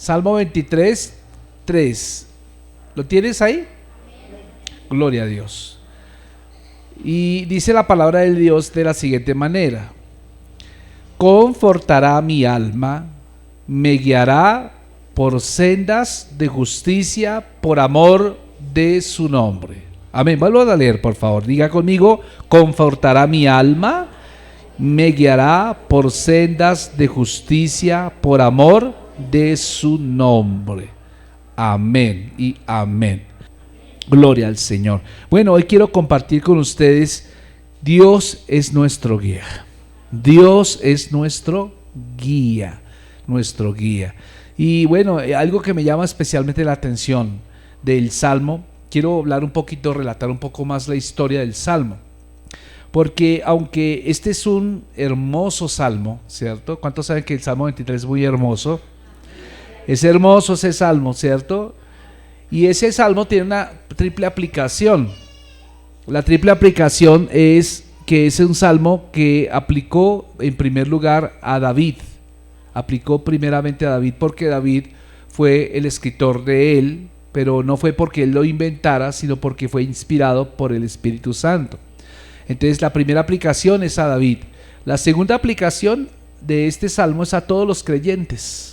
Salmo 23, 3. ¿Lo tienes ahí? Gloria a Dios. Y dice la palabra de Dios de la siguiente manera: confortará mi alma, me guiará por sendas de justicia por amor de su nombre. Amén. Vuelvo a leer, por favor. Diga conmigo: confortará mi alma, me guiará por sendas de justicia por amor de su nombre. Amén y amén. Gloria al Señor. Bueno, hoy quiero compartir con ustedes: Dios es nuestro guía. Dios es nuestro guía, nuestro guía. Y bueno, algo que me llama especialmente la atención del Salmo, quiero hablar un poquito, relatar un poco más la historia del Salmo. Porque aunque este es un hermoso Salmo, ¿cierto? ¿Cuántos saben que el Salmo 23 es muy hermoso? Es hermoso ese Salmo, ¿cierto? Y ese Salmo tiene una triple aplicación. La triple aplicación es que es un Salmo que aplicó en primer lugar a David. Aplicó primeramente a David porque David fue el escritor de él, pero no fue porque él lo inventara, sino porque fue inspirado por el Espíritu Santo. Entonces la primera aplicación es a David. La segunda aplicación de este Salmo es a todos los creyentes.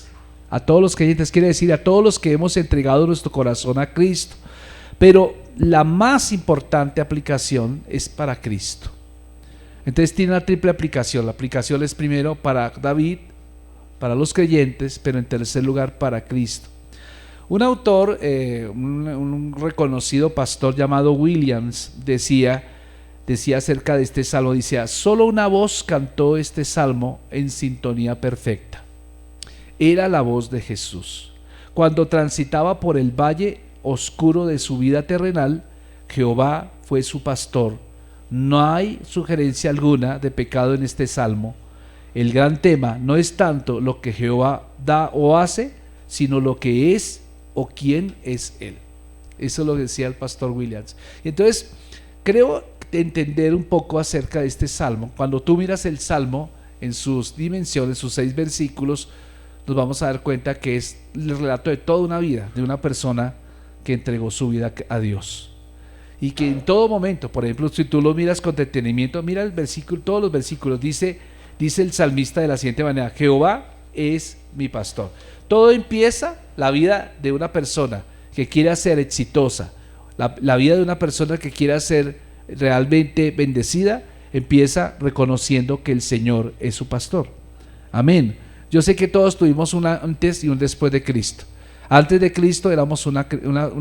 A todos los creyentes, quiere decir a todos los que hemos entregado nuestro corazón a Cristo. Pero la más importante aplicación es para Cristo. Entonces tiene una triple aplicación. La aplicación es primero para David, para los creyentes, pero en tercer lugar para Cristo. Un autor, un reconocido pastor llamado Williams, decía acerca de este salmo, decía: solo una voz cantó este salmo en sintonía perfecta. Era la voz de Jesús. Cuando transitaba por el valle oscuro de su vida terrenal, Jehová fue su pastor. No hay sugerencia alguna de pecado en este salmo. El gran tema no es tanto lo que Jehová da o hace, sino lo que es o quién es Él. Eso lo decía el pastor Williams. Entonces, creo entender un poco acerca de este salmo. Cuando tú miras el salmo en sus dimensiones, sus 6 versículos, nos vamos a dar cuenta que es el relato de toda una vida, de una persona que entregó su vida a Dios. Y que en todo momento, por ejemplo, si tú lo miras con detenimiento, mira el versículo, todos los versículos, dice el salmista de la siguiente manera: Jehová es mi pastor. Todo empieza la vida de una persona que quiere ser exitosa, la vida de una persona que quiere ser realmente bendecida, empieza reconociendo que el Señor es su pastor. Amén. Yo sé que todos tuvimos un antes y un después de Cristo. Antes de Cristo éramos una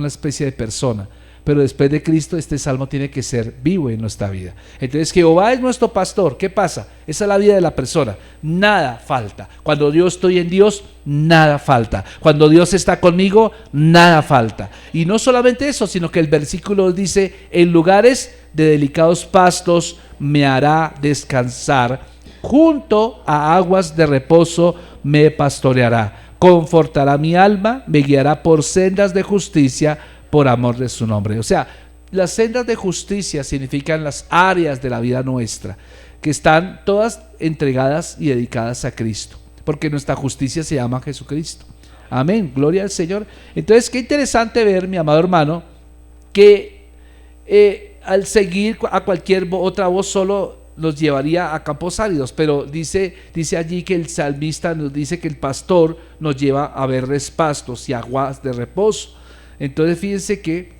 especie de persona, pero después de Cristo este salmo tiene que ser vivo en nuestra vida. Entonces Jehová es nuestro pastor. ¿Qué pasa? Esa es la vida de la persona. Nada falta. Cuando yo estoy en Dios, nada falta. Cuando Dios está conmigo, nada falta. Y no solamente eso, sino que el versículo dice: en lugares de delicados pastos me hará descansar, junto a aguas de reposo me pastoreará, confortará mi alma, me guiará por sendas de justicia por amor de su nombre. O sea, las sendas de justicia significan las áreas de la vida nuestra, que están todas entregadas y dedicadas a Cristo, porque nuestra justicia se llama Jesucristo. Amén, gloria al Señor. Entonces, qué interesante ver, mi amado hermano, que al seguir a cualquier otra voz solo nos llevaría a campos áridos, pero dice allí que el salmista nos dice que el pastor nos lleva a verdes pastos y aguas de reposo. Entonces fíjense que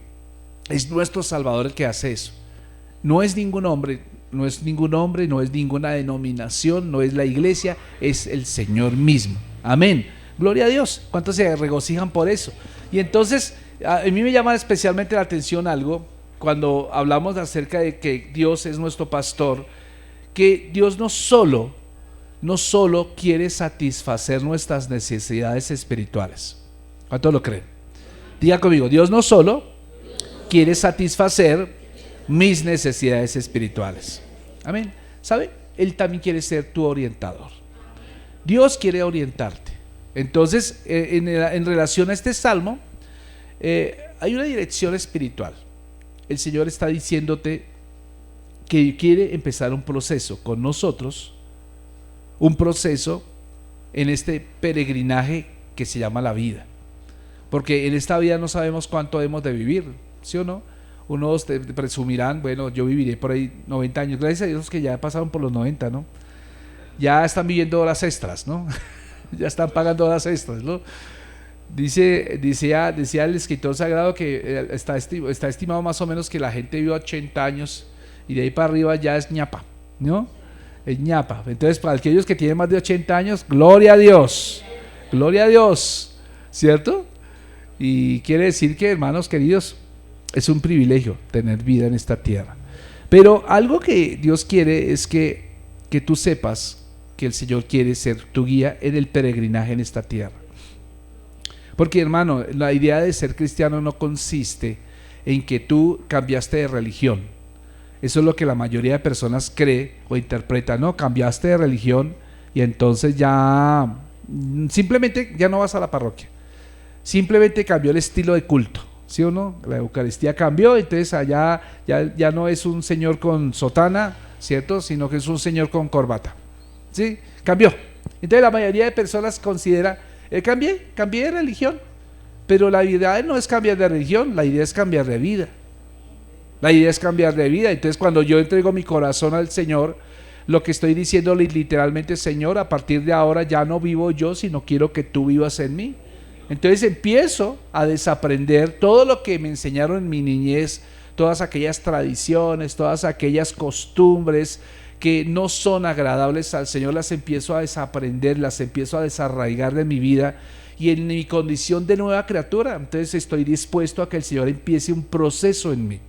es nuestro Salvador el que hace eso. No es ningún hombre, no es ninguna denominación, no es la iglesia, es el Señor mismo. Amén, gloria a Dios. ¿Cuántos se regocijan por eso? Y entonces a mí me llama especialmente la atención algo cuando hablamos acerca de que Dios es nuestro pastor, que Dios no solo quiere satisfacer nuestras necesidades espirituales. ¿Cuántos lo creen? Diga conmigo: Dios no solo quiere satisfacer mis necesidades espirituales. Amén. ¿Sabe? Él también quiere ser tu orientador. Dios quiere orientarte. Entonces, en relación a este salmo, hay una dirección espiritual. El Señor está diciéndote que quiere empezar un proceso con nosotros, un proceso en este peregrinaje que se llama la vida. Porque en esta vida no sabemos cuánto hemos de vivir, ¿sí o no? Unos presumirán, bueno, yo viviré por ahí 90 años. Gracias a Dios que ya pasaron por los 90, ¿no? Ya están viviendo horas extras, ¿no? Ya están pagando horas extras, ¿no? Decía el escritor sagrado que está estimado más o menos que la gente vive 80 años y de ahí para arriba ya es ñapa, ¿no? Es ñapa. Entonces, para aquellos que tienen más de 80 años, gloria a Dios, ¿cierto? Y quiere decir que, hermanos queridos, es un privilegio tener vida en esta tierra. Pero algo que Dios quiere es que tú sepas que el Señor quiere ser tu guía en el peregrinaje en esta tierra. Porque, hermano, la idea de ser cristiano no consiste en que tú cambiaste de religión. Eso es lo que la mayoría de personas cree o interpreta, ¿no? Cambiaste de religión y entonces ya simplemente ya no vas a la parroquia. Simplemente cambió el estilo de culto, ¿sí o no? La Eucaristía cambió, entonces allá ya no es un señor con sotana, ¿cierto? Sino que es un señor con corbata, ¿sí? Cambió. Entonces la mayoría de personas considera, cambié de religión, pero la idea no es cambiar de religión, la idea es cambiar de vida. La idea es cambiar de vida. Entonces cuando yo entrego mi corazón al Señor, lo que estoy diciéndole literalmente, Señor, a partir de ahora ya no vivo yo, sino quiero que tú vivas en mí. Entonces empiezo a desaprender todo lo que me enseñaron en mi niñez, todas aquellas tradiciones, todas aquellas costumbres que no son agradables al Señor, las empiezo a desaprender, las empiezo a desarraigar de mi vida y en mi condición de nueva criatura. Entonces estoy dispuesto a que el Señor empiece un proceso en mí.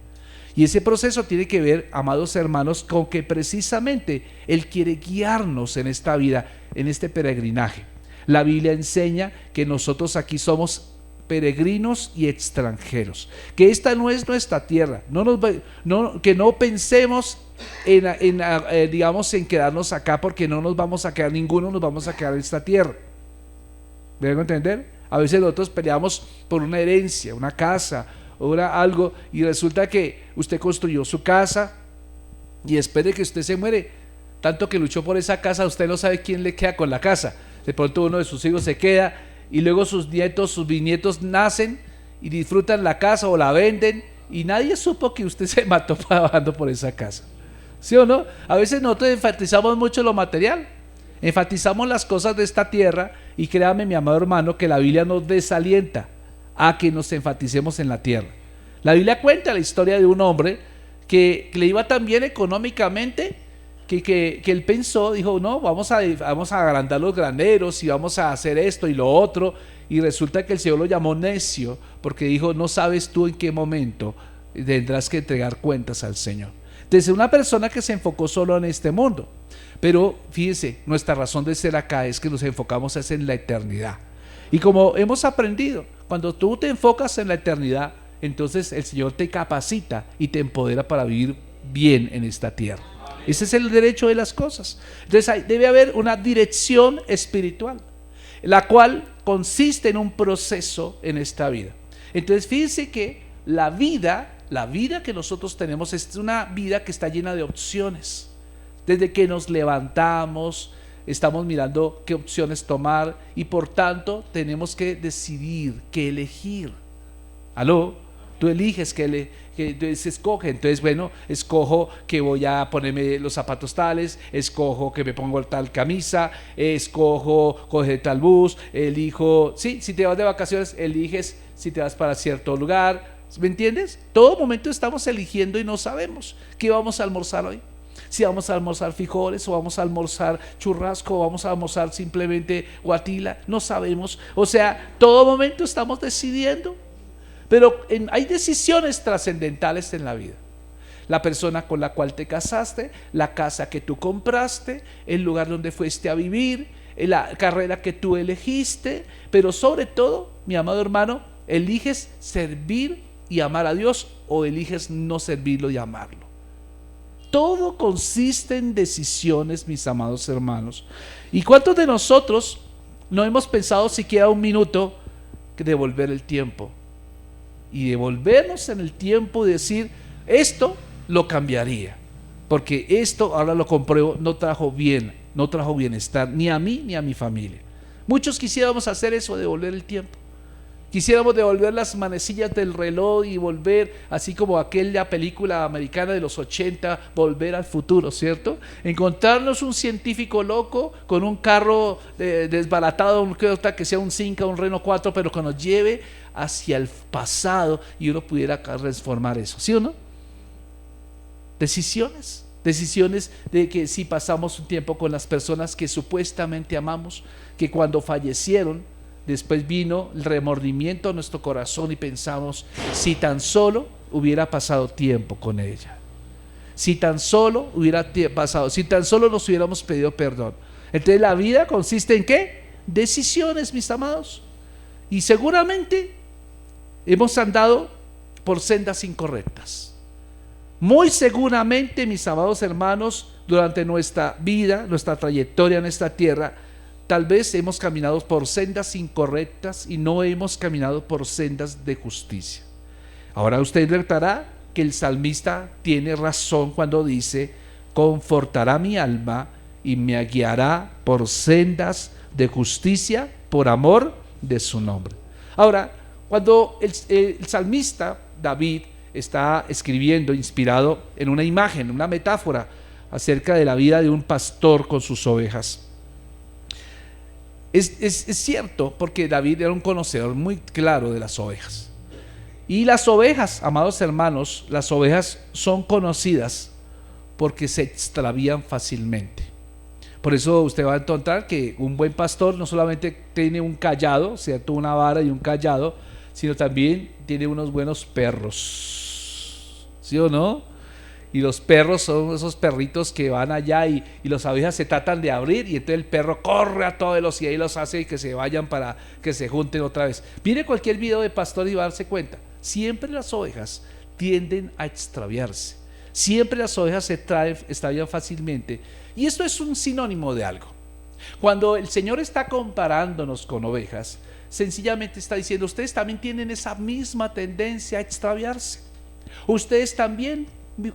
Y ese proceso tiene que ver, amados hermanos, con que precisamente Él quiere guiarnos en esta vida, en este peregrinaje. La Biblia enseña que nosotros aquí somos peregrinos y extranjeros, que esta no es nuestra tierra, que no pensemos digamos en quedarnos acá, porque no nos vamos a quedar, ninguno nos vamos a quedar en esta tierra. ¿Me dejo entender? A veces nosotros peleamos por una herencia, una casa, algo, y resulta que usted construyó su casa y espere que usted se muere, tanto que luchó por esa casa, usted no sabe quién le queda con la casa. De pronto uno de sus hijos se queda y luego sus nietos, sus bisnietos nacen y disfrutan la casa o la venden y nadie supo que usted se mató trabajando por esa casa, ¿sí o no? A veces nosotros enfatizamos mucho lo material, enfatizamos las cosas de esta tierra y créame, mi amado hermano, que la Biblia nos desalienta a que nos enfaticemos en la tierra. La Biblia cuenta la historia de un hombre que le iba tan bien económicamente que él pensó, dijo, no, vamos a agrandar los graneros y vamos a hacer esto y lo otro, y resulta que el Señor lo llamó necio, porque dijo, no sabes tú en qué momento tendrás que entregar cuentas al Señor. Entonces, una persona que se enfocó solo en este mundo, pero fíjense, nuestra razón de ser acá es que nos enfocamos es en la eternidad, y como hemos aprendido, cuando tú te enfocas en la eternidad, entonces el Señor te capacita y te empodera para vivir bien en esta tierra. Ese es el derecho de las cosas. Entonces debe haber una dirección espiritual, la cual consiste en un proceso en esta vida. Entonces fíjense que la vida que nosotros tenemos es una vida que está llena de opciones. Desde que nos levantamos, estamos mirando qué opciones tomar y por tanto tenemos que decidir, que elegir. ¿Aló? Tú eliges que se escoge. Entonces, bueno, escojo que voy a ponerme los zapatos tales, escojo que me pongo tal camisa, escojo coger tal bus, elijo, sí, si te vas de vacaciones, eliges si te vas para cierto lugar, ¿me entiendes? Todo momento estamos eligiendo y no sabemos qué vamos a almorzar hoy. Si vamos a almorzar frijoles, o vamos a almorzar churrasco, o vamos a almorzar simplemente guatila, no sabemos. O sea, todo momento estamos decidiendo. Pero hay decisiones trascendentales en la vida. La persona con la cual te casaste, la casa que tú compraste, el lugar donde fuiste a vivir, la carrera que tú elegiste, pero sobre todo, mi amado hermano, eliges servir y amar a Dios o eliges no servirlo y amarlo. Todo consiste en decisiones, mis amados hermanos. ¿Y cuántos de nosotros no hemos pensado siquiera un minuto que devolver el tiempo? Y devolvernos en el tiempo y decir, esto lo cambiaría, porque esto, ahora lo compruebo, no trajo bienestar ni a mí ni a mi familia. Muchos quisiéramos hacer eso, devolver el tiempo. Quisiéramos devolver las manecillas del reloj y volver, así como aquella película americana de los 80, Volver al Futuro, ¿cierto? Encontrarnos un científico loco con un carro desbaratado, que sea un Cinca, un Renault 4, pero que nos lleve hacia el pasado y uno pudiera transformar eso, ¿sí o no? Decisiones de que si pasamos un tiempo con las personas que supuestamente amamos, que cuando fallecieron, después vino el remordimiento a nuestro corazón y pensamos, si tan solo hubiera pasado tiempo con ella, si tan solo hubiera pasado, si tan solo nos hubiéramos pedido perdón. Entonces la vida consiste en ¿qué? Decisiones, mis amados. Y seguramente hemos andado por sendas incorrectas. Muy seguramente, mis amados hermanos, durante nuestra vida, nuestra trayectoria en esta tierra, tal vez hemos caminado por sendas incorrectas y no hemos caminado por sendas de justicia. Ahora usted notará que el salmista tiene razón cuando dice: confortará mi alma y me guiará por sendas de justicia por amor de su nombre. Ahora, cuando el salmista David está escribiendo inspirado en una imagen, una metáfora acerca de la vida de un pastor con sus ovejas, es cierto, porque David era un conocedor muy claro de las ovejas. Y las ovejas, amados hermanos, las ovejas son conocidas porque se extravían fácilmente. Por eso usted va a encontrar que un buen pastor no solamente tiene un cayado, ¿cierto? Una vara y un cayado, sino también tiene unos buenos perros, ¿sí o no? Y los perros son esos perritos que van allá y las abejas se tratan de abrir y entonces el perro corre a toda velocidad y los hace que se vayan para que se junten otra vez. Mire cualquier video de pastor y va a darse cuenta, siempre las ovejas tienden a extraviarse, siempre las ovejas se extravían fácilmente, y esto es un sinónimo de algo. Cuando el Señor está comparándonos con ovejas, sencillamente está diciendo: ustedes también tienen esa misma tendencia a extraviarse. Ustedes también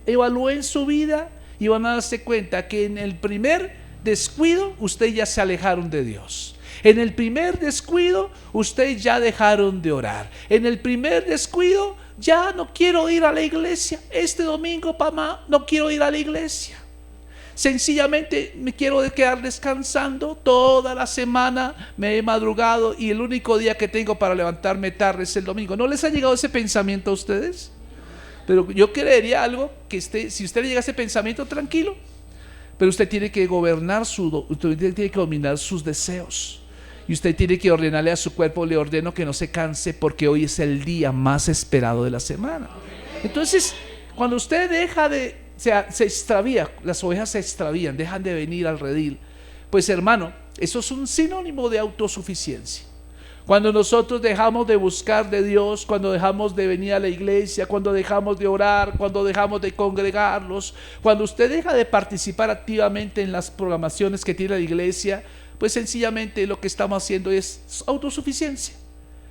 evalúen su vida y van a darse cuenta que en el primer descuido ustedes ya se alejaron de Dios. En el primer descuido ustedes ya dejaron de orar. En el primer descuido ya no quiero ir a la iglesia. Este domingo, mamá, no quiero ir a la iglesia. Sencillamente me quiero quedar descansando. Toda la semana me he madrugado y el único día que tengo para levantarme tarde es el domingo. ¿No les ha llegado ese pensamiento a ustedes? Pero yo creería algo, que si usted le llega a ese pensamiento, tranquilo, pero usted tiene que gobernar usted tiene que dominar sus deseos, y usted tiene que ordenarle a su cuerpo: le ordeno que no se canse porque hoy es el día más esperado de la semana. Entonces, cuando usted se extravía, las ovejas se extravían, dejan de venir al redil, pues hermano, eso es un sinónimo de autosuficiencia. Cuando nosotros dejamos de buscar de Dios, cuando dejamos de venir a la iglesia, cuando dejamos de orar, cuando dejamos de congregarnos, cuando usted deja de participar activamente en las programaciones que tiene la iglesia, pues sencillamente lo que estamos haciendo es autosuficiencia.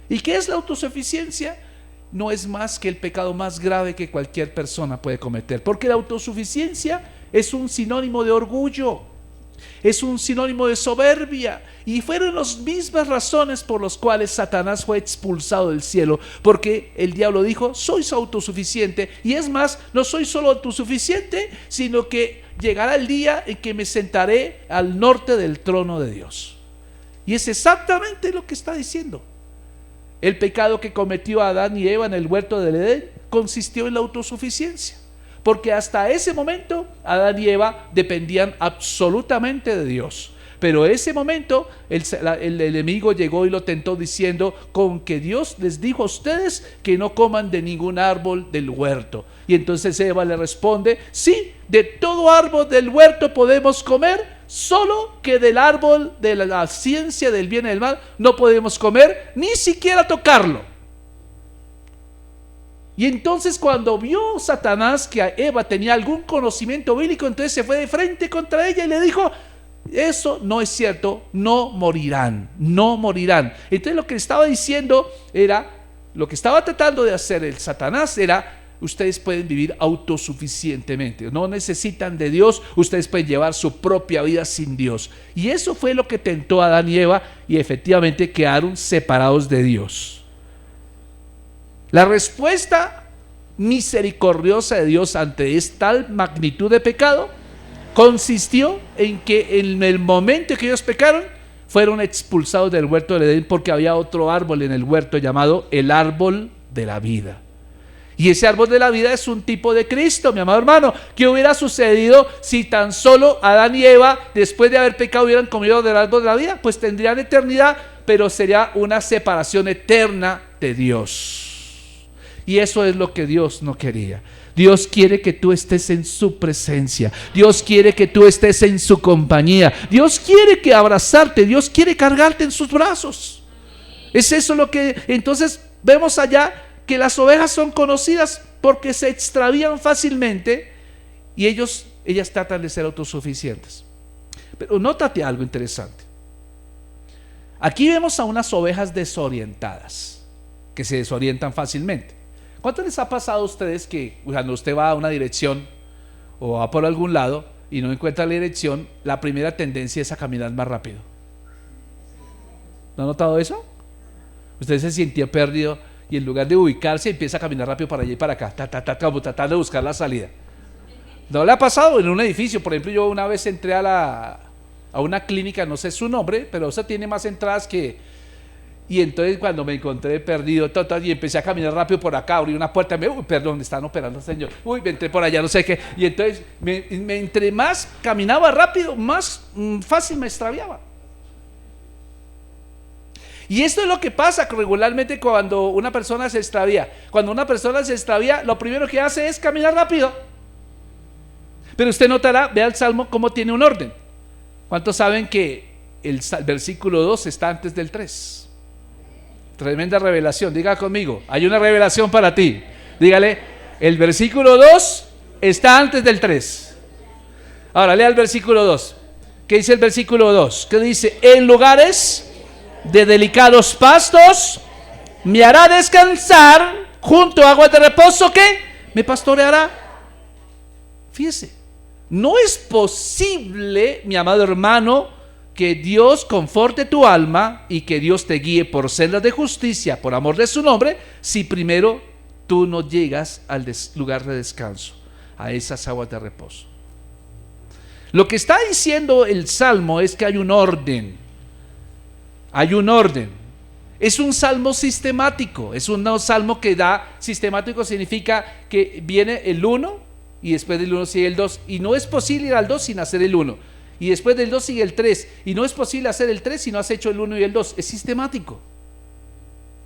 ¿Y qué es la autosuficiencia? No es más que el pecado más grave que cualquier persona puede cometer, porque la autosuficiencia es un sinónimo de orgullo, es un sinónimo de soberbia, y fueron las mismas razones por las cuales Satanás fue expulsado del cielo, porque el diablo dijo: sois autosuficiente, y es más, no soy solo autosuficiente, sino que llegará el día en que me sentaré al norte del trono de Dios. Y es exactamente lo que está diciendo. El pecado que cometió Adán y Eva en el huerto del Edén consistió en la autosuficiencia, porque hasta ese momento Adán y Eva dependían absolutamente de Dios. Pero en ese momento el enemigo llegó y lo tentó diciendo: con que Dios les dijo a ustedes que no coman de ningún árbol del huerto. Y entonces Eva le responde: sí, de todo árbol del huerto podemos comer, solo que del árbol de la ciencia del bien y del mal no podemos comer, ni siquiera tocarlo. Y entonces, cuando vio Satanás que Eva tenía algún conocimiento bíblico, entonces se fue de frente contra ella y le dijo: eso no es cierto, no morirán, no morirán. Entonces lo que estaba diciendo era, lo que estaba tratando de hacer el Satanás era ustedes pueden vivir autosuficientemente, no necesitan de Dios, ustedes pueden llevar su propia vida sin Dios. Y eso fue lo que tentó a Adán y Eva, y efectivamente quedaron separados de Dios. La respuesta misericordiosa de Dios ante esta magnitud de pecado consistió en que en el momento que ellos pecaron, fueron expulsados del huerto del Edén, porque había otro árbol en el huerto llamado el árbol de la vida. Y ese árbol de la vida es un tipo de Cristo, mi amado hermano. ¿Qué hubiera sucedido si tan solo Adán y Eva, después de haber pecado, hubieran comido del árbol de la vida? Pues tendrían eternidad, pero sería una separación eterna de Dios. Y eso es lo que Dios no quería. Dios quiere que tú estés en su presencia. Dios quiere que tú estés en su compañía. Dios quiere que abrazarte. Dios quiere cargarte en sus brazos. Es eso lo que entonces vemos allá, que las ovejas son conocidas porque se extravían fácilmente y ellas tratan de ser autosuficientes. Pero nótate algo interesante. Aquí vemos a unas ovejas desorientadas, que se desorientan fácilmente. ¿Cuánto les ha pasado a ustedes que cuando usted va a una dirección o va por algún lado y no encuentra la dirección, la primera tendencia es a caminar más rápido? ¿No ha notado eso? Usted se sintió perdido y en lugar de ubicarse empieza a caminar rápido para allá y para acá, como tratando de buscar la salida. ¿No le ha pasado en un edificio? Por ejemplo, yo una vez entré a una clínica, no sé su nombre, pero esa tiene más entradas que... Y entonces cuando me encontré perdido y empecé a caminar rápido por acá, abrí una puerta, perdón, están operando, señor, me entré por allá, no sé qué, y entonces entre más caminaba rápido, más fácil me extraviaba. Y esto es lo que pasa regularmente cuando una persona se extravía. Cuando una persona se extravía, lo primero que hace es caminar rápido. Pero usted notará, vea el Salmo cómo tiene un orden. ¿Cuántos saben que el versículo 2 está antes del 3? Tremenda revelación, diga conmigo, hay una revelación para ti. Dígale, el versículo 2 está antes del 3. Ahora lea el versículo 2. ¿Qué dice el versículo 2? ¿Qué dice? En lugares de delicados pastos me hará descansar, junto a aguas de reposo, ¿qué? Me pastoreará. Fíjese, no es posible, mi amado hermano, que Dios conforte tu alma y que Dios te guíe por sendas de justicia, por amor de su nombre, si primero tú no llegas al lugar de descanso, a esas aguas de reposo. Lo que está diciendo el Salmo es que hay un orden. Hay un orden. Es un salmo sistemático. Es un salmo que da sistemático, significa que viene el 1 y después del 1 sigue el 2. Y no es posible ir al 2 sin hacer el 1. Y después del 2 sigue el 3. Y no es posible hacer el 3 si no has hecho el 1 y el 2. Es sistemático.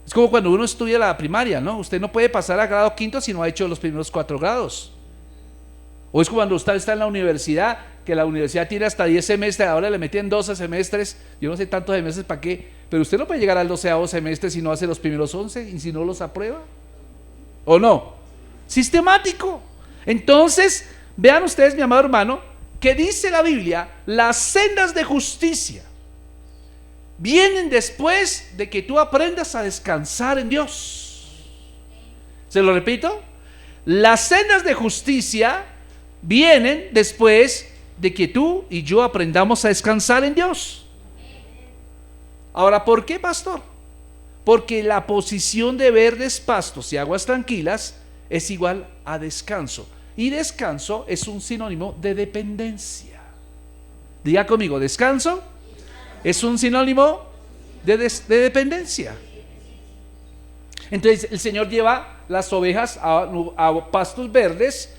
Es como cuando uno estudia la primaria, ¿no? Usted no puede pasar a grado quinto si no ha hecho los primeros 4 grados. O es como cuando usted está en la universidad, que la universidad tiene hasta 10 semestres, ahora le meten 12 semestres, yo no sé tantos semestres para qué, pero usted no puede llegar al 12º semestre si no hace los primeros 11 y si no los aprueba. ¿O no? Sistemático. Entonces, vean ustedes, mi amado hermano, que dice la Biblia, las sendas de justicia vienen después de que tú aprendas a descansar en Dios. ¿Se lo repito? Las sendas de justicia vienen después de que tú y yo aprendamos a descansar en Dios. Ahora, ¿por qué, pastor? Porque la posición de verdes pastos y aguas tranquilas es igual a descanso. Y descanso es un sinónimo de dependencia. Diga conmigo, descanso es un sinónimo de dependencia. Entonces el Señor lleva las ovejas a pastos verdes,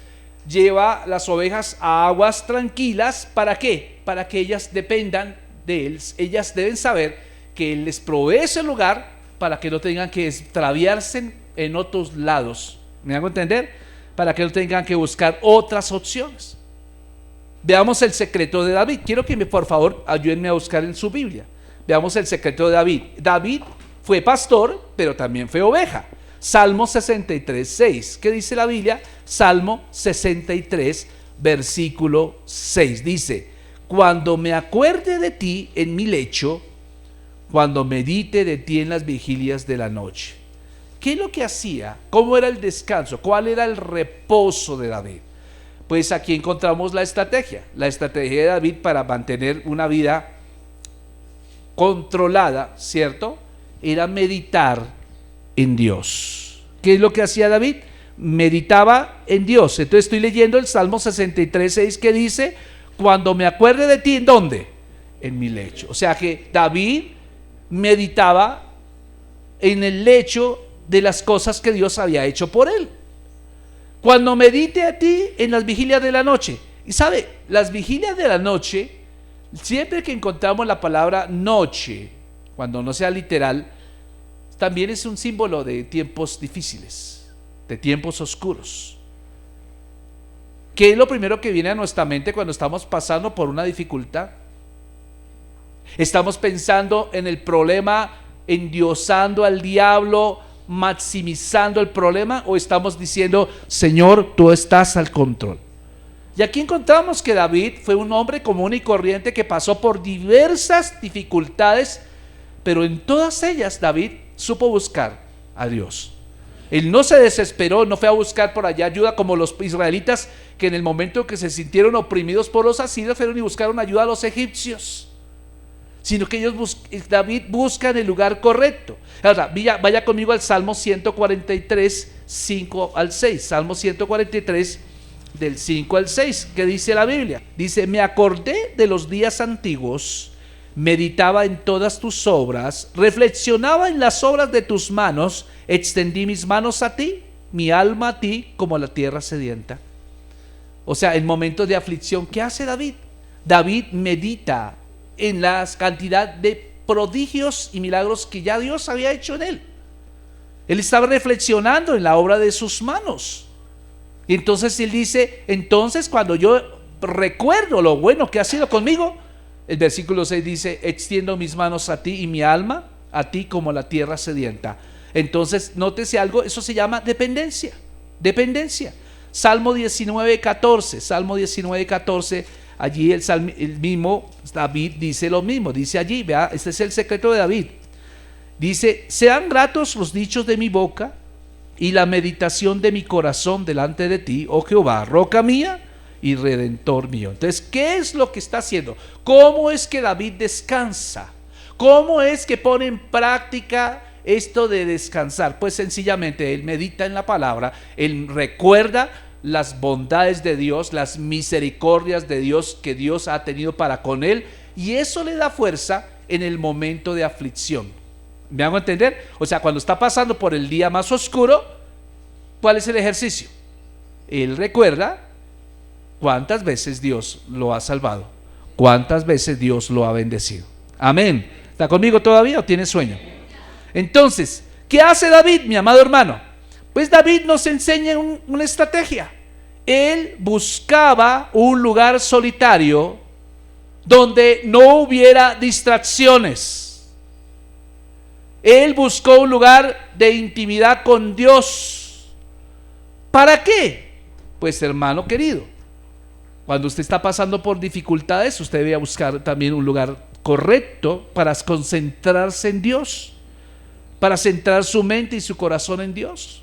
lleva las ovejas a aguas tranquilas. ¿Para qué? Para que ellas dependan de Él. Ellas deben saber que Él les provee ese lugar para que no tengan que extraviarse en otros lados. ¿Me hago entender? Para que no tengan que buscar otras opciones. Veamos el secreto de David. Quiero que por favor ayúdenme a buscar en su Biblia. Veamos el secreto de David. David fue pastor, pero también fue oveja. Salmo 63, 6. ¿Qué dice la Biblia? Salmo 63, versículo 6. Dice: cuando me acuerde de ti en mi lecho, cuando medite de ti en las vigilias de la noche. ¿Qué es lo que hacía? ¿Cómo era el descanso? ¿Cuál era el reposo de David? Pues aquí encontramos la estrategia de David para mantener una vida controlada, ¿cierto? Era meditar en Dios. ¿Qué es lo que hacía David? Meditaba en Dios. Entonces estoy leyendo el Salmo 63:6 que dice: cuando me acuerde de ti, ¿en dónde? En mi lecho. O sea que David meditaba en el lecho de las cosas que Dios había hecho por él. Cuando medite a ti en las vigilias de la noche. Y sabe, las vigilias de la noche, siempre que encontramos la palabra noche, cuando no sea literal, también es un símbolo de tiempos difíciles, de tiempos oscuros. ¿Qué es lo primero que viene a nuestra mente cuando estamos pasando por una dificultad? ¿Estamos pensando en el problema, endiosando al diablo, maximizando el problema, o estamos diciendo: Señor, tú estás al control? Y aquí encontramos que David fue un hombre común y corriente que pasó por diversas dificultades, pero en todas ellas David supo buscar a Dios. Él no se desesperó, no fue a buscar por allá ayuda como los israelitas, que en el momento que se sintieron oprimidos por los asirios fueron y buscaron ayuda a los egipcios, sino que David busca en el lugar correcto. Ahora, vaya conmigo al Salmo 143, 5 al 6. Salmo 143, del 5 al 6, ¿qué dice la Biblia? Dice: me acordé de los días antiguos, meditaba en todas tus obras, reflexionaba en las obras de tus manos, extendí mis manos a ti, mi alma a ti, como la tierra sedienta. O sea, en momentos de aflicción, ¿qué hace David? David medita en la cantidad de prodigios y milagros que ya Dios había hecho en él. Él estaba reflexionando en la obra de sus manos. Y entonces él dice: entonces cuando yo recuerdo lo bueno que ha sido conmigo, el versículo 6 dice: extiendo mis manos a ti y mi alma a ti como la tierra sedienta. Entonces, nótese algo, eso se llama dependencia. Salmo 19:14, Salmo 19:14, allí el mismo David dice lo mismo, dice allí, vea, este es el secreto de David. Dice: sean gratos los dichos de mi boca y la meditación de mi corazón delante de ti, oh Jehová, roca mía y redentor mío. Entonces, ¿qué es lo que está haciendo? ¿Cómo es que David descansa? ¿Cómo es que pone en práctica esto de descansar? Pues sencillamente él medita en la palabra, él recuerda las bondades de Dios, las misericordias de Dios que Dios ha tenido para con él, y eso le da fuerza en el momento de aflicción. ¿Me hago entender? O sea, cuando está pasando por el día más oscuro, ¿cuál es el ejercicio? Él recuerda cuántas veces Dios lo ha salvado, cuántas veces Dios lo ha bendecido. Amén. ¿Está conmigo todavía o tiene sueño? Entonces, ¿qué hace David, mi amado hermano? Pues David nos enseña una estrategia. Él buscaba un lugar solitario donde no hubiera distracciones. Él buscó un lugar de intimidad con Dios. ¿Para qué? Pues, hermano querido, cuando usted está pasando por dificultades, usted debe buscar también un lugar correcto para concentrarse en Dios, para centrar su mente y su corazón en Dios.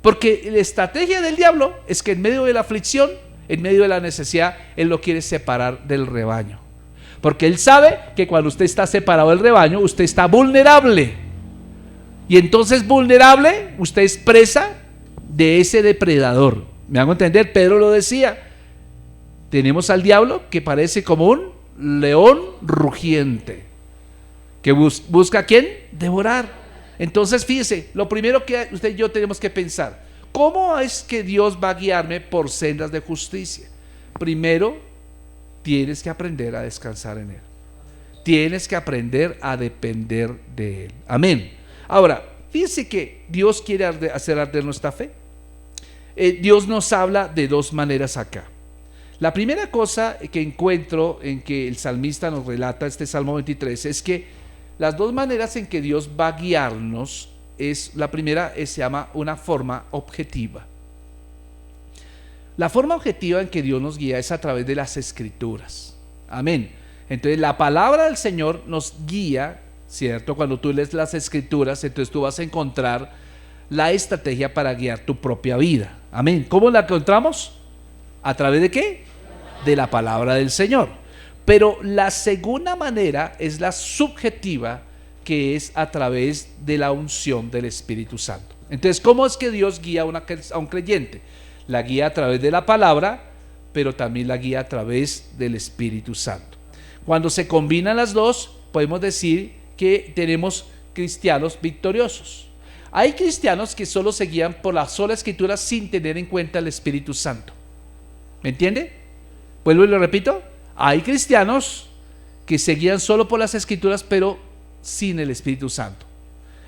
Porque la estrategia del diablo es que en medio de la aflicción, en medio de la necesidad, él lo quiere separar del rebaño. Porque él sabe que cuando usted está separado del rebaño, usted está vulnerable. Y entonces vulnerable, usted es presa de ese depredador. ¿Me hago entender? Pedro lo decía. Tenemos al diablo que parece como un león rugiente, que busca ¿a quién? Devorar. Entonces fíjese, lo primero que usted y yo tenemos que pensar: ¿cómo es que Dios va a guiarme por sendas de justicia? Primero, tienes que aprender a descansar en Él. Tienes que aprender a depender de Él. Amén. Ahora, fíjese que Dios quiere hacer arder nuestra fe. Dios nos habla de dos maneras acá. La primera cosa que encuentro en que el salmista nos relata, este Salmo 23, es que las dos maneras en que Dios va a guiarnos la primera se llama una forma objetiva. La forma objetiva en que Dios nos guía es a través de las Escrituras. Amén. Entonces la palabra del Señor nos guía, ¿cierto? Cuando tú lees las Escrituras, entonces tú vas a encontrar la estrategia para guiar tu propia vida. Amén. ¿Cómo la encontramos? ¿A través de qué? De la palabra del Señor. Pero la segunda manera es la subjetiva, que es a través de la unción del Espíritu Santo. Entonces, ¿cómo es que Dios guía a un creyente? La guía a través de la palabra, pero también la guía a través del Espíritu Santo. Cuando se combinan las dos, podemos decir que tenemos cristianos victoriosos. Hay cristianos que solo se guían por la sola escritura sin tener en cuenta el Espíritu Santo. ¿Me entiende? Vuelvo y lo repito. Hay cristianos que se guían solo por las escrituras, pero sin el Espíritu Santo.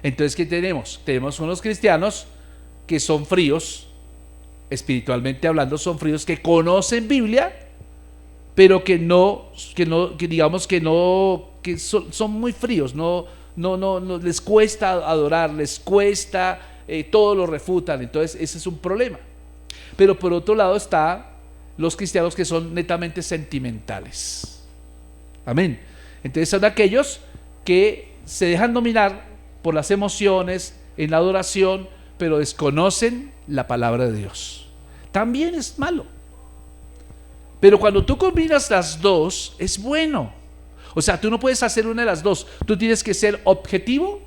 Entonces, ¿qué tenemos? Tenemos unos cristianos que son fríos, espiritualmente hablando, son fríos, que conocen Biblia, pero que son muy fríos, no les cuesta adorar, les cuesta, todo lo refutan. Entonces, ese es un problema. Pero por otro lado está los cristianos que son netamente sentimentales. Amén. Entonces son aquellos que se dejan dominar por las emociones en la adoración, pero desconocen la palabra de Dios. También es malo. Pero cuando tú combinas las dos, es bueno. O sea, tú no puedes hacer una de las dos. Tú tienes que ser objetivo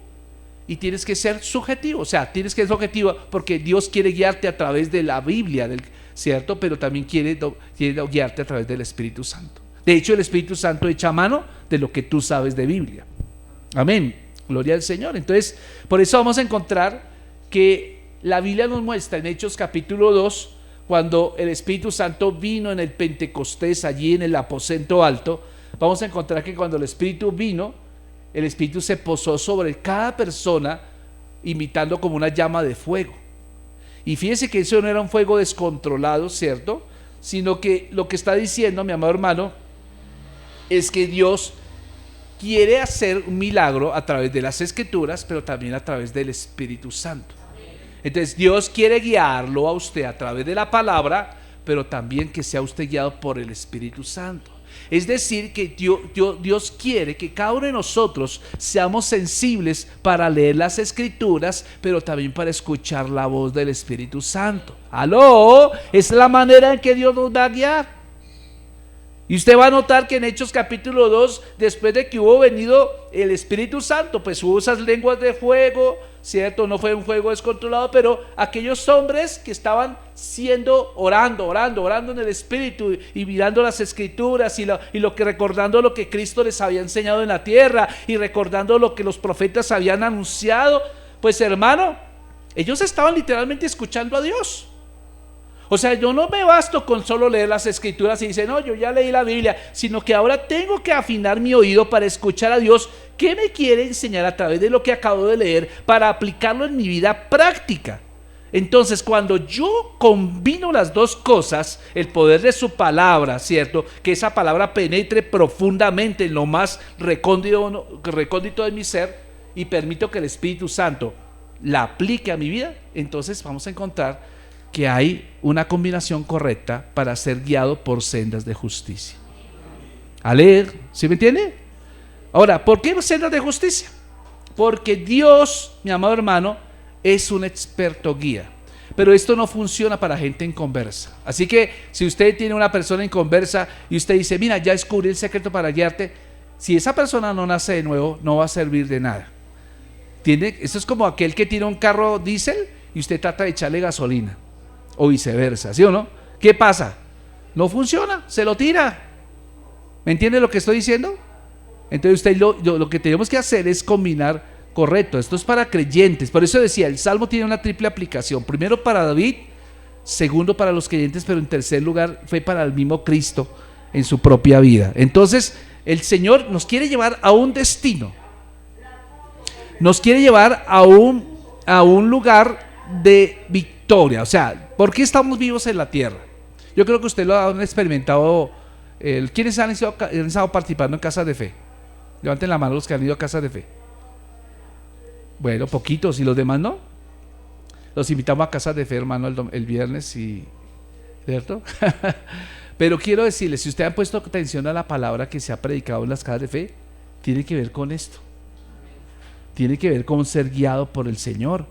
y tienes que ser subjetivo. O sea, tienes que ser objetivo porque Dios quiere guiarte a través de la Biblia, ¿cierto? Pero también quiere guiarte a través del Espíritu Santo. De hecho, el Espíritu Santo echa mano de lo que tú sabes de Biblia. Amén. Gloria al Señor. Entonces, por eso vamos a encontrar que la Biblia nos muestra en Hechos capítulo 2, cuando el Espíritu Santo vino en el Pentecostés, allí en el aposento alto. Vamos a encontrar que cuando el Espíritu vino, el Espíritu se posó sobre cada persona, imitando como una llama de fuego. Y fíjese que eso no era un fuego descontrolado, ¿cierto? Sino que lo que está diciendo, mi amado hermano, es que Dios quiere hacer un milagro a través de las Escrituras, pero también a través del Espíritu Santo. Entonces Dios quiere guiarlo a usted a través de la palabra, pero también que sea usted guiado por el Espíritu Santo. Es decir, que Dios quiere que cada uno de nosotros seamos sensibles para leer las Escrituras, pero también para escuchar la voz del Espíritu Santo. ¡Aló! Es la manera en que Dios nos va a guiar. Y usted va a notar que en Hechos capítulo 2, después de que hubo venido el Espíritu Santo, pues hubo esas lenguas de fuego, ¿cierto? No fue un fuego descontrolado, pero aquellos hombres que estaban orando en el Espíritu y mirando las Escrituras recordando lo que Cristo les había enseñado en la tierra y recordando lo que los profetas habían anunciado, pues hermano, ellos estaban literalmente escuchando a Dios. O sea, yo no me basto con solo leer las Escrituras y decir, no, yo ya leí la Biblia, sino que ahora tengo que afinar mi oído para escuchar a Dios. ¿Qué me quiere enseñar a través de lo que acabo de leer para aplicarlo en mi vida práctica? Entonces, cuando yo combino las dos cosas, el poder de su palabra, ¿cierto? Que esa palabra penetre profundamente en lo más recóndito de mi ser y permito que el Espíritu Santo la aplique a mi vida, entonces vamos a encontrar que hay una combinación correcta para ser guiado por sendas de justicia. A leer, ¿sí me entiende? Ahora, ¿por qué sendas de justicia? Porque Dios, mi amado hermano, es un experto guía. Pero esto no funciona para gente inconversa. Así que si usted tiene una persona inconversa y usted dice, mira, ya descubrí el secreto para guiarte, si esa persona no nace de nuevo, no va a servir de nada. ¿Entiende? Esto es como aquel que tiene un carro diésel y usted trata de echarle gasolina. O viceversa, ¿sí o no? ¿Qué pasa? No funciona, se lo tira. ¿Me entiende lo que estoy diciendo? Entonces usted lo que tenemos que hacer es combinar correcto. Esto es para creyentes. Por eso decía, el Salmo tiene una triple aplicación. Primero para David, segundo para los creyentes, pero en tercer lugar fue para el mismo Cristo en su propia vida. Entonces el Señor nos quiere llevar a un destino. Nos quiere llevar a un lugar de victoria. O sea, ¿por qué estamos vivos en la tierra? Yo creo que usted lo han experimentado. ¿Quiénes han estado participando en Casas de Fe? Levanten la mano los que han ido a Casas de Fe. Bueno, poquitos, y los demás no. Los invitamos a Casas de Fe, hermano, el viernes, ¿cierto? Pero quiero decirles, si usted ha puesto atención a la palabra que se ha predicado en las Casas de Fe, tiene que ver con esto. Tiene que ver con ser guiado por el Señor.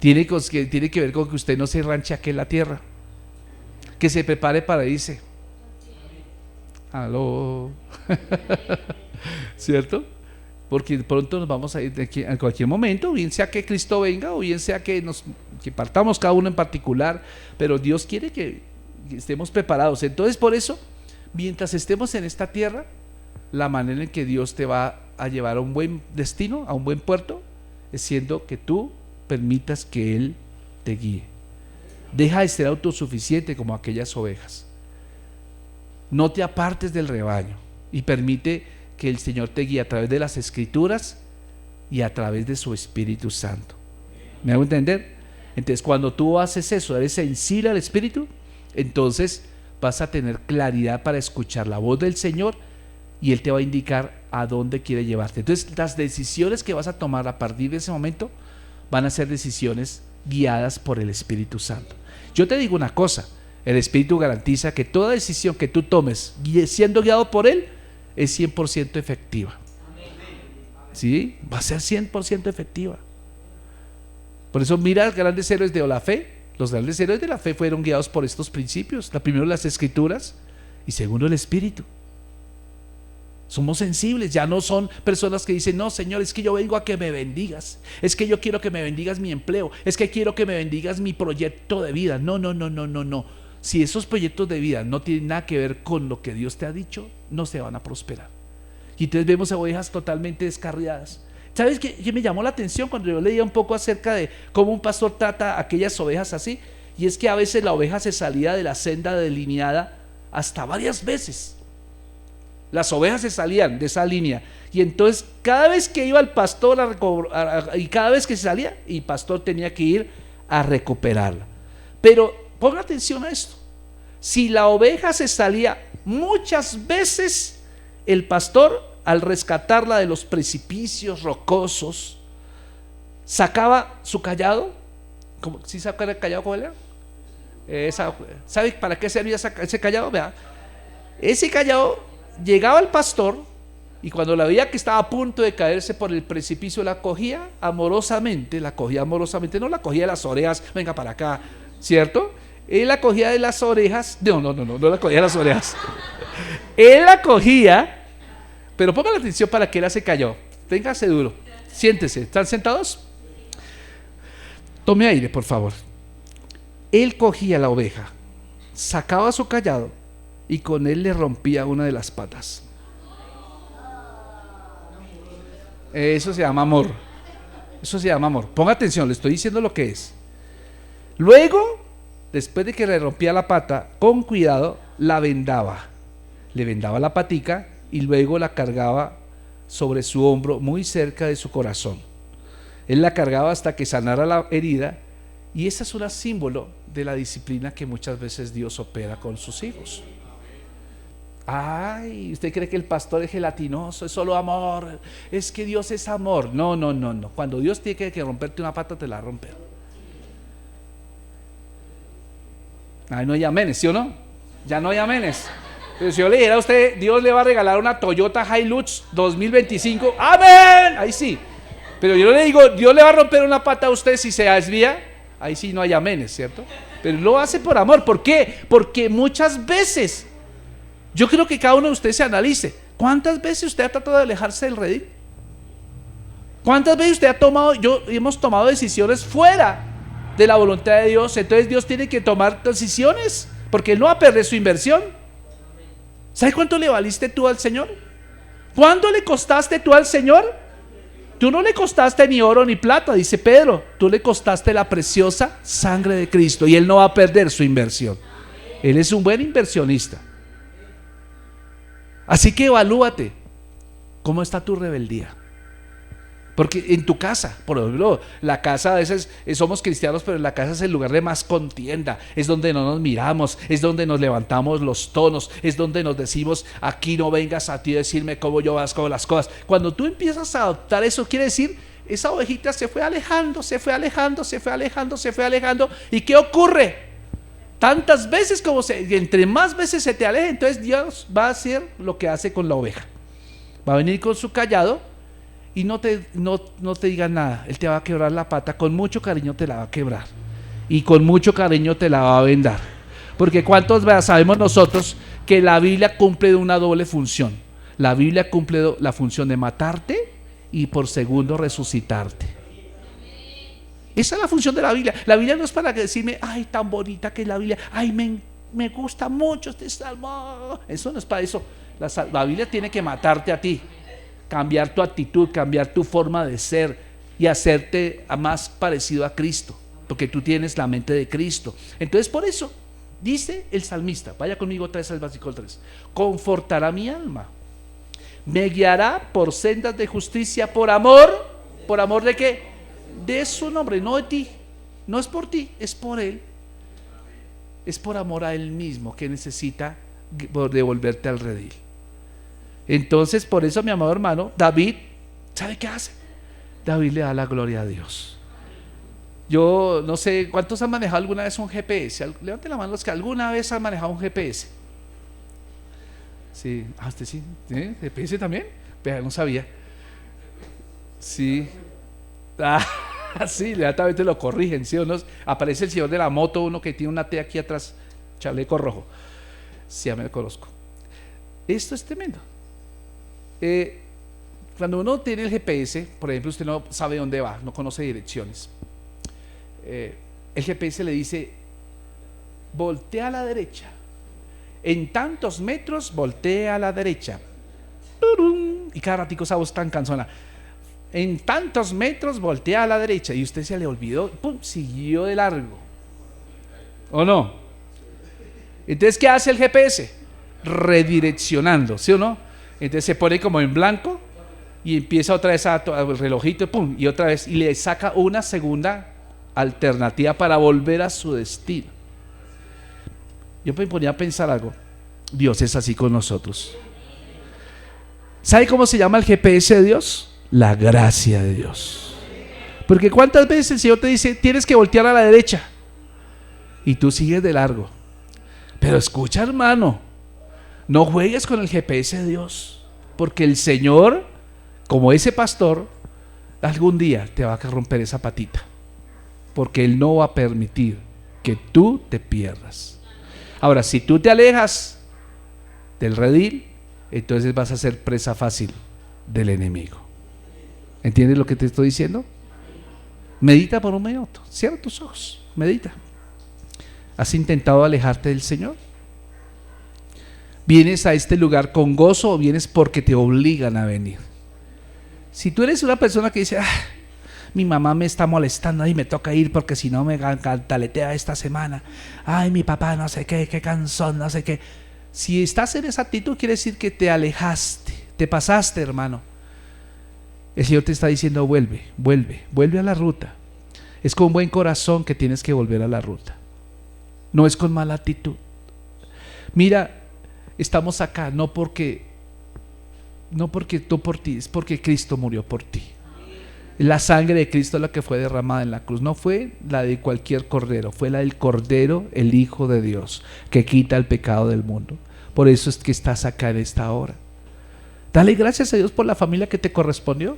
tiene que ver con que usted no se ranche aquí en la tierra, que se prepare para irse. Aló. ¿Cierto? Porque pronto nos vamos a ir de aquí en cualquier momento, bien sea que Cristo venga o bien sea que partamos cada uno en particular, pero Dios quiere que estemos preparados. Entonces, por eso, mientras estemos en esta tierra, la manera en que Dios te va a llevar a un buen destino, a un buen puerto, es siendo que tú permitas que Él te guíe. Deja de ser autosuficiente como aquellas ovejas. No te apartes del rebaño y permite que el Señor te guíe a través de las Escrituras y a través de su Espíritu Santo. ¿Me hago entender? Entonces, cuando tú haces eso, eres sensible al Espíritu, entonces vas a tener claridad para escuchar la voz del Señor y Él te va a indicar a dónde quiere llevarte. Entonces, las decisiones que vas a tomar a partir de ese momento van a ser decisiones guiadas por el Espíritu Santo. Yo te digo una cosa, el Espíritu garantiza que toda decisión que tú tomes siendo guiado por Él es 100% efectiva. ¿Sí? Va a ser 100% efectiva. Por eso mira los grandes héroes de la fe. Los grandes héroes de la fe fueron guiados por estos principios. Primero las Escrituras y segundo el Espíritu. Somos sensibles, ya no son personas que dicen, no Señor, es que yo vengo a que me bendigas, es que yo quiero que me bendigas mi empleo, es que quiero que me bendigas mi proyecto de vida. No. Si esos proyectos de vida no tienen nada que ver con lo que Dios te ha dicho, no se van a prosperar. Y entonces vemos a ovejas totalmente descarriadas. ¿Sabes qué me llamó la atención cuando yo leía un poco acerca de cómo un pastor trata a aquellas ovejas así? Y es que a veces la oveja se salía de la senda delineada hasta varias veces. Las ovejas se salían de esa línea y entonces cada vez que iba el pastor y cada vez que se salía, el pastor tenía que ir a recuperarla. Pero ponga atención a esto: si la oveja se salía muchas veces, el pastor, al rescatarla de los precipicios rocosos, sacaba su callado. ¿Sí saca el callado? ¿Cómo era? ¿Sabe para qué servía ese callado? Vea, ese callado, llegaba el pastor y cuando la veía que estaba a punto de caerse por el precipicio, la cogía amorosamente, no la cogía de las orejas, venga para acá, ¿cierto? Él la cogía de las orejas, no la cogía de las orejas. Él la cogía, pero ponga la atención para que él se cayó. Téngase duro, siéntese. ¿Están sentados? Tome aire, por favor. Él cogía la oveja, sacaba su callado y con él le rompía una de las patas. Eso se llama amor. Eso se llama amor. Ponga atención, le estoy diciendo lo que es. Luego, después de que le rompía la pata, con cuidado la vendaba. Le vendaba la patica y luego la cargaba sobre su hombro, muy cerca de su corazón. Él la cargaba hasta que sanara la herida, y ese es un símbolo de la disciplina que muchas veces Dios opera con sus hijos. Ay, ¿usted cree que el pastor es gelatinoso, es solo amor? Es que Dios es amor. No. Cuando Dios tiene que romperte una pata, te la rompe. Ay, no hay amenes, ¿sí o no? Ya no hay amenes. Pero si yo le dijera a usted, Dios le va a regalar una Toyota Hilux 2025, ¡amén! Ahí sí. Pero yo no le digo, Dios le va a romper una pata a usted si se desvía. Ahí sí no hay amenes, ¿cierto? Pero lo hace por amor. ¿Por qué? Porque muchas veces, yo creo que cada uno de ustedes se analice, ¿cuántas veces usted ha tratado de alejarse del redil? ¿Cuántas veces usted hemos tomado decisiones fuera de la voluntad de Dios? Entonces Dios tiene que tomar decisiones, porque Él no va a perder su inversión. ¿Sabes cuánto le valiste tú al Señor? ¿Cuánto le costaste tú al Señor? Tú no le costaste ni oro ni plata, dice Pedro. Tú le costaste la preciosa sangre de Cristo, y Él no va a perder su inversión. Él es un buen inversionista. Así que evalúate, ¿cómo está tu rebeldía? Porque en tu casa, por ejemplo, la casa a veces somos cristianos, pero en la casa es el lugar de más contienda, es donde no nos miramos, es donde nos levantamos los tonos, es donde nos decimos, aquí no vengas a ti a decirme cómo yo hago las cosas. Cuando tú empiezas a adoptar eso, quiere decir, esa ovejita se fue alejando, ¿y qué ocurre? Tantas veces entre más veces se te aleje, entonces Dios va a hacer lo que hace con la oveja. Va a venir con su callado y no te diga nada. Él te va a quebrar la pata, con mucho cariño te la va a quebrar y con mucho cariño te la va a vendar. Porque cuántos sabemos nosotros que la Biblia cumple una doble función. La Biblia cumple la función de matarte y por segundo resucitarte. Esa es la función de la Biblia. La Biblia no es para decirme, ay, tan bonita que es la Biblia, ay, me gusta mucho este salmo. Eso no es para eso. La Biblia tiene que matarte a ti, cambiar tu actitud, cambiar tu forma de ser y hacerte más parecido a Cristo, porque tú tienes la mente de Cristo. Entonces, por eso dice el salmista, vaya conmigo otra vez al versículo 3: confortará mi alma, me guiará por sendas de justicia por amor ¿de qué? De su nombre, no de ti, no es por ti, es por Él, es por amor a Él mismo que necesita devolverte al redil. Entonces, por eso, mi amado hermano, David, ¿sabe qué hace? David le da la gloria a Dios. Yo no sé, ¿cuántos han manejado alguna vez un GPS? Levanten la mano los que alguna vez han manejado un GPS. Sí, usted sí, GPS también, pero no sabía. Sí, sí, inmediatamente lo corrigen, ¿sí o no? Aparece el señor de la moto, uno que tiene una T aquí atrás, chaleco rojo. Sí, ya me lo conozco. Esto es tremendo. Cuando uno tiene el GPS, por ejemplo, usted no sabe dónde va, no conoce direcciones. El GPS le dice: voltea a la derecha, en tantos metros voltea a la derecha, y cada ratico esa voz tan cansona, en tantos metros voltea a la derecha, y usted se le olvidó, ¡pum!, siguió de largo, ¿o no? Entonces, ¿qué hace el GPS? Redireccionando, ¿sí o no? Entonces se pone como en blanco y empieza otra vez el relojito, ¡pum!, y otra vez, y le saca una segunda alternativa para volver a su destino. Yo me ponía a pensar algo. Dios es así con nosotros. ¿Sabe cómo se llama el GPS de Dios? La gracia de Dios. Porque cuántas veces el Señor te dice: tienes que voltear a la derecha, y tú sigues de largo. Pero escucha, hermano, no juegues con el GPS de Dios, porque el Señor, como ese pastor, algún día te va a romper esa patita, porque Él no va a permitir que tú te pierdas. Ahora, si tú te alejas del redil, entonces vas a ser presa fácil del enemigo. ¿Entiendes lo que te estoy diciendo? Medita por un minuto, cierra tus ojos, medita. ¿Has intentado alejarte del Señor? ¿Vienes a este lugar con gozo o vienes porque te obligan a venir? Si tú eres una persona que dice: mi mamá me está molestando y me toca ir porque si no me cantaletea esta semana, ay, mi papá no sé qué cansón, no sé qué. Si estás en esa actitud, quiere decir que te alejaste, te pasaste, hermano. El Señor te está diciendo: vuelve a la ruta. Es con buen corazón que tienes que volver a la ruta, no es con mala actitud. Mira, estamos acá no porque tú por ti, es porque Cristo murió por ti. La sangre de Cristo es la que fue derramada en la cruz, no fue la de cualquier cordero, fue la del Cordero, el Hijo de Dios, que quita el pecado del mundo. Por eso es que estás acá en esta hora. Dale gracias a Dios por la familia que te correspondió.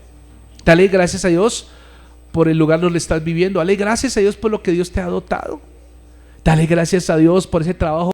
Dale gracias a Dios por el lugar donde estás viviendo. Dale gracias a Dios por lo que Dios te ha dotado. Dale gracias a Dios por ese trabajo